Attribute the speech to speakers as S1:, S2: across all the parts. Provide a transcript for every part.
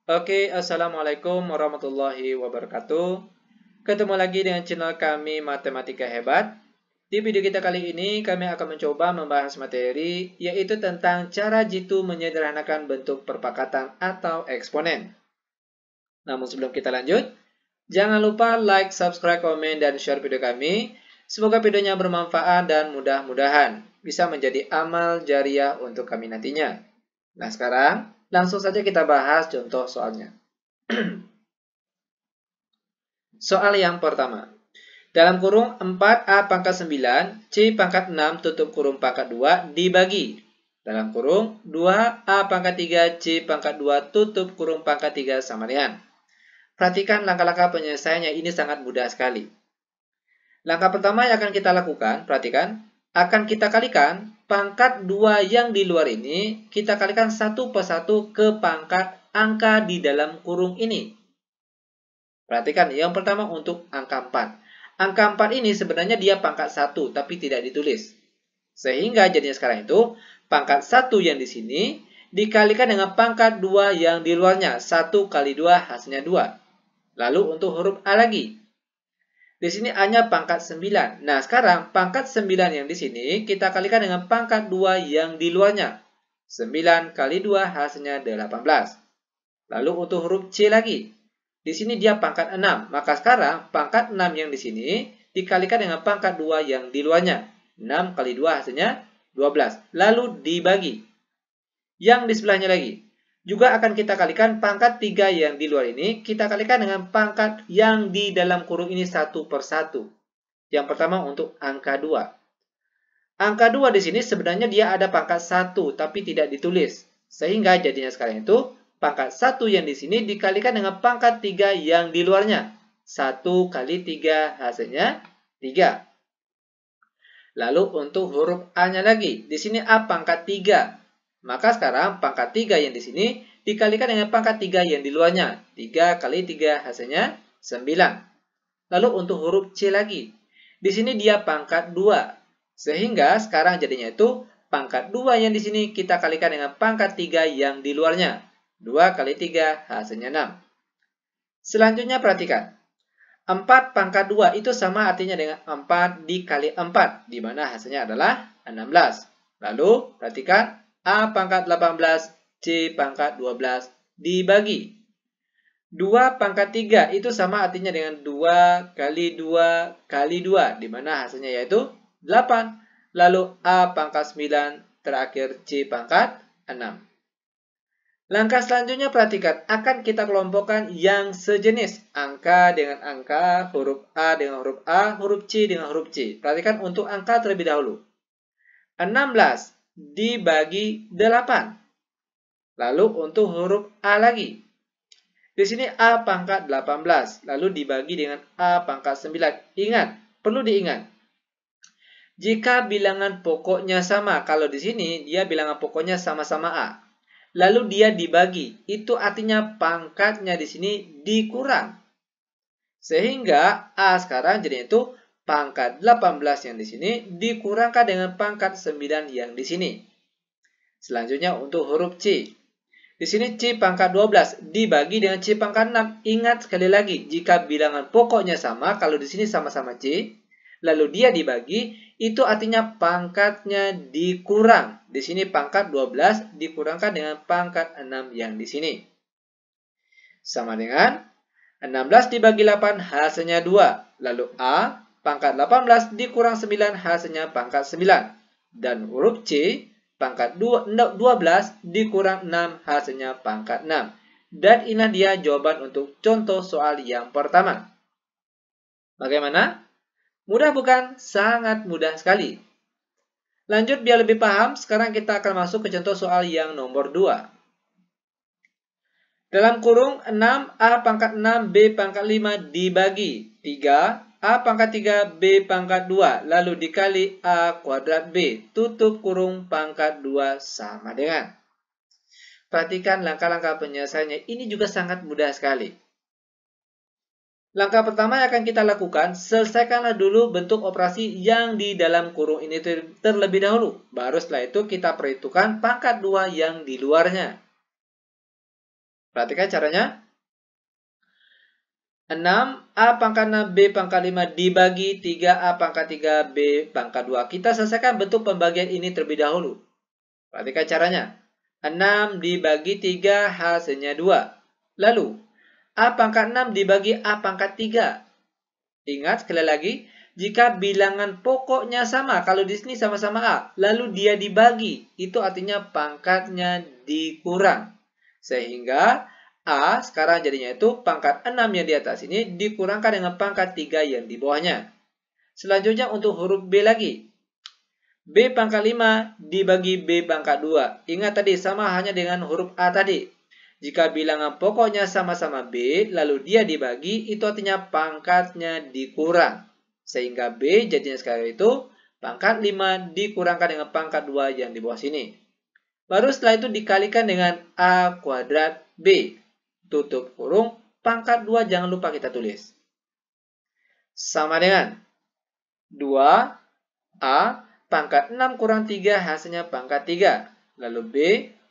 S1: Oke, Assalamualaikum warahmatullahi wabarakatuh. Ketemu lagi dengan channel kami Matematika Hebat. Di video kita kali ini, kami akan mencoba membahas materi, yaitu tentang cara jitu menyederhanakan bentuk perpakatan atau eksponen. Namun sebelum kita lanjut, jangan lupa like, subscribe, komen, dan share video kami. Semoga videonya bermanfaat dan mudah-mudahan bisa menjadi amal jariah untuk kami nantinya. Nah, sekarang langsung saja kita bahas contoh soalnya. Soal yang pertama. Dalam kurung 4A pangkat 9, C pangkat 6 tutup kurung pangkat 2 dibagi. Dalam kurung 2A pangkat 3, C pangkat 2 tutup kurung pangkat 3 sama dengan. Perhatikan langkah-langkah penyelesaiannya, ini sangat mudah sekali. Langkah pertama yang akan kita lakukan, perhatikan, akan kita kalikan pangkat 2 yang di luar ini, kita kalikan satu persatu ke pangkat angka di dalam kurung ini. Perhatikan, yang pertama untuk angka 4. Angka 4 ini sebenarnya dia pangkat 1, tapi tidak ditulis. Sehingga jadinya sekarang itu, pangkat 1 yang di sini dikalikan dengan pangkat 2 yang di luarnya. 1 kali 2 hasilnya 2. Lalu untuk huruf A lagi. Di sini A-nya pangkat 9. Nah, sekarang pangkat 9 yang di sini kita kalikan dengan pangkat 2 yang di luarnya. 9 kali 2 hasilnya 18. Lalu untuk huruf C lagi. Di sini dia pangkat 6. Maka sekarang pangkat 6 yang di sini dikalikan dengan pangkat 2 yang di luarnya. 6 kali 2 hasilnya 12. Lalu dibagi. Yang di sebelahnya lagi. Juga akan kita kalikan pangkat 3 yang di luar ini. Kita kalikan dengan pangkat yang di dalam kurung ini satu per satu. Yang pertama untuk angka 2. Angka 2 di sini sebenarnya dia ada pangkat 1 tapi tidak ditulis. Sehingga jadinya sekarang itu pangkat 1 yang di sini dikalikan dengan pangkat 3 yang di luarnya. 1 kali 3 hasilnya 3. Lalu untuk huruf A-nya lagi. Di sini A pangkat 3. Maka sekarang pangkat 3 yang di sini dikalikan dengan pangkat 3 yang di luarnya. 3 kali 3 hasilnya 9. Lalu untuk huruf C lagi. Di sini dia pangkat 2. Sehingga sekarang jadinya itu pangkat 2 yang di sini kita kalikan dengan pangkat 3 yang di luarnya. 2 kali 3 hasilnya 6. Selanjutnya perhatikan. 4 pangkat 2 itu sama artinya dengan 4 dikali 4. Di mana hasilnya adalah 16. Lalu perhatikan. A pangkat 18, C pangkat 12 dibagi. 2 pangkat 3 itu sama artinya dengan 2 kali 2 kali 2. Di mana hasilnya yaitu 8. Lalu A pangkat 9, terakhir C pangkat 6. Langkah selanjutnya perhatikan, akan kita kelompokkan yang sejenis. Angka dengan angka, huruf A dengan huruf A, huruf C dengan huruf C. Perhatikan untuk angka terlebih dahulu. 16 dibagi 8. Lalu untuk huruf A lagi. Di sini A pangkat 18, lalu dibagi dengan A pangkat 9. Ingat, perlu diingat. Jika bilangan pokoknya sama, kalau di sini dia bilangan pokoknya sama-sama A. Lalu dia dibagi, itu artinya pangkatnya di sini dikurang. Sehingga A sekarang jadi itu pangkat 18 yang di sini dikurangkan dengan pangkat 9 yang di sini. Selanjutnya untuk huruf C. Di sini C pangkat 12 dibagi dengan C pangkat 6. Ingat sekali lagi, jika bilangan pokoknya sama, kalau di sini sama-sama C, lalu dia dibagi, itu artinya pangkatnya dikurang. Di sini pangkat 12 dikurangkan dengan pangkat 6 yang di sini. Sama dengan 16 dibagi 8 hasilnya 2. Lalu A pangkat 18 dikurang 9 hasilnya pangkat 9. Dan huruf C pangkat 12 dikurang 6 hasilnya pangkat 6. Dan inilah dia jawaban untuk contoh soal yang pertama. Bagaimana? Mudah bukan? Sangat mudah sekali. Lanjut biar lebih paham, sekarang kita akan masuk ke contoh soal yang nomor 2. Dalam kurung 6A pangkat 6 B pangkat 5 dibagi 3 A pangkat 3 B pangkat 2 lalu dikali A kuadrat B tutup kurung pangkat 2 sama dengan. Perhatikan langkah-langkah penyelesaiannya, ini juga sangat mudah sekali. Langkah pertama yang akan kita lakukan, selesaikanlah dulu bentuk operasi yang di dalam kurung ini terlebih dahulu. Baru setelah itu kita perhitungkan pangkat 2 yang di luarnya. Perhatikan caranya. 6A pangkat 6 B pangkat 5 dibagi 3A pangkat 3 B pangkat 2. Kita selesaikan bentuk pembagian ini terlebih dahulu. Perhatikan caranya. 6 dibagi 3 hasilnya 2. Lalu, A pangkat 6 dibagi A pangkat 3. Ingat sekali lagi, jika bilangan pokoknya sama, kalau di sini sama-sama A, lalu dia dibagi, itu artinya pangkatnya dikurang. Sehingga A sekarang jadinya itu pangkat 6 yang di atas ini dikurangkan dengan pangkat 3 yang di bawahnya. Selanjutnya untuk huruf B lagi. B pangkat 5 dibagi B pangkat 2. Ingat tadi sama hanya dengan huruf A tadi. Jika bilangan pokoknya sama-sama B, lalu dia dibagi, itu artinya pangkatnya dikurang. Sehingga B jadinya sekali itu pangkat 5 dikurangkan dengan pangkat 2 yang di bawah sini. Baru setelah itu dikalikan dengan A kuadrat B. Tutup kurung, pangkat 2 jangan lupa kita tulis. Sama dengan 2A pangkat 6 kurang 3 hasilnya pangkat 3. Lalu B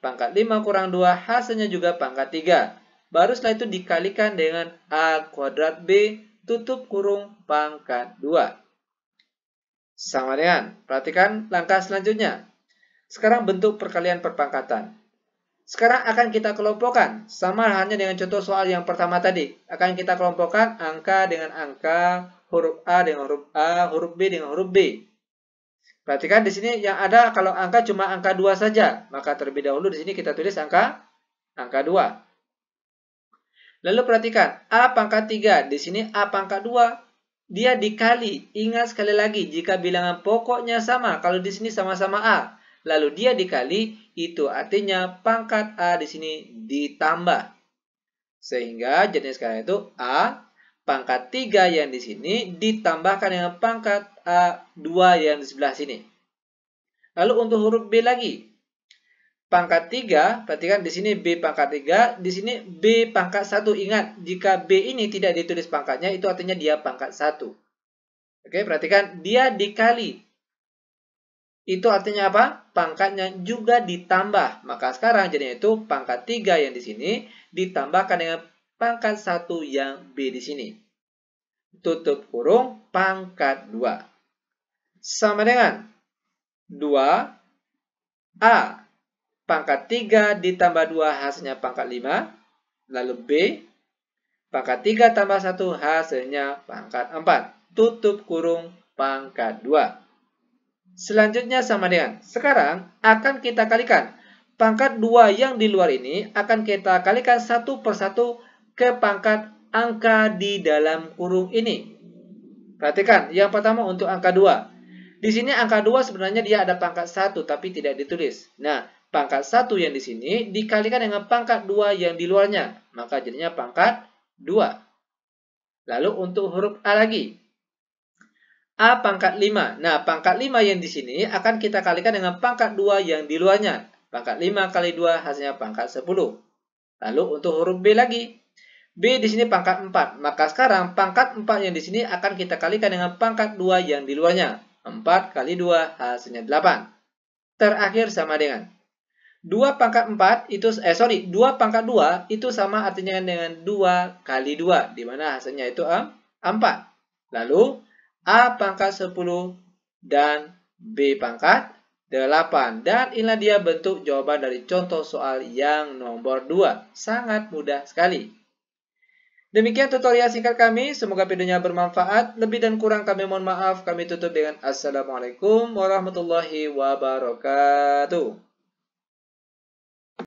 S1: pangkat 5 kurang 2 hasilnya juga pangkat 3. Baru setelah itu dikalikan dengan A kuadrat B, tutup kurung, pangkat 2. Sama dengan, perhatikan langkah selanjutnya. Sekarang bentuk perkalian perpangkatan. Sekarang akan kita kelompokkan, sama hanya dengan contoh soal yang pertama tadi. Akan kita kelompokkan angka dengan angka, huruf A dengan huruf A, huruf B dengan huruf B. Perhatikan di sini yang ada kalau angka cuma angka 2 saja, maka terlebih dahulu di sini kita tulis angka 2. Lalu perhatikan A pangkat 3, di sini A pangkat 2, dia dikali. Ingat sekali lagi, jika bilangan pokoknya sama, kalau di sini sama-sama A, lalu dia dikali, itu artinya pangkat A di sini ditambah. Sehingga jadinya sekarang itu A pangkat 3 yang di sini ditambahkan dengan pangkat A2 yang di sebelah sini. Lalu untuk huruf B lagi. Pangkat 3, perhatikan di sini B pangkat 3, di sini B pangkat 1. Ingat, jika B ini tidak ditulis pangkatnya, itu artinya dia pangkat 1. Oke, perhatikan dia dikali. Itu artinya apa? Pangkatnya juga ditambah. Maka sekarang jadinya itu pangkat 3 yang di sini ditambahkan dengan pangkat 1 yang B di sini. Tutup kurung, pangkat 2. Sama dengan 2A pangkat 3 ditambah 2 hasilnya pangkat 5. Lalu B pangkat 3 tambah 1 hasilnya pangkat 4. Tutup kurung, pangkat 2. Selanjutnya sama dengan, sekarang akan kita kalikan. Pangkat 2 yang di luar ini akan kita kalikan satu persatu ke pangkat angka di dalam kurung ini. Perhatikan, yang pertama untuk angka 2. Di sini angka 2 sebenarnya dia ada pangkat 1 tapi tidak ditulis. Nah, pangkat 1 yang di sini dikalikan dengan pangkat 2 yang di luarnya. Maka jadinya pangkat 2. Lalu untuk huruf A lagi. A pangkat 5. Nah, pangkat 5 yang di sini akan kita kalikan dengan pangkat 2 yang di luarnya. Pangkat 5 kali 2 hasilnya pangkat 10. Lalu untuk huruf B lagi. B di sini pangkat 4. Maka sekarang pangkat 4 yang di sini akan kita kalikan dengan pangkat 2 yang di luarnya. 4 kali 2 hasilnya 8. Terakhir sama dengan 2 pangkat 4 itu 2 pangkat 2 itu sama artinya dengan 2 kali 2 di mana hasilnya itu 4. Lalu A pangkat 10 dan B pangkat 8. Dan inilah dia bentuk jawaban dari contoh soal yang nomor 2. Sangat mudah sekali. Demikian tutorial singkat kami. Semoga videonya bermanfaat. Lebih dan kurang kami mohon maaf. Kami tutup dengan Assalamualaikum warahmatullahi wabarakatuh.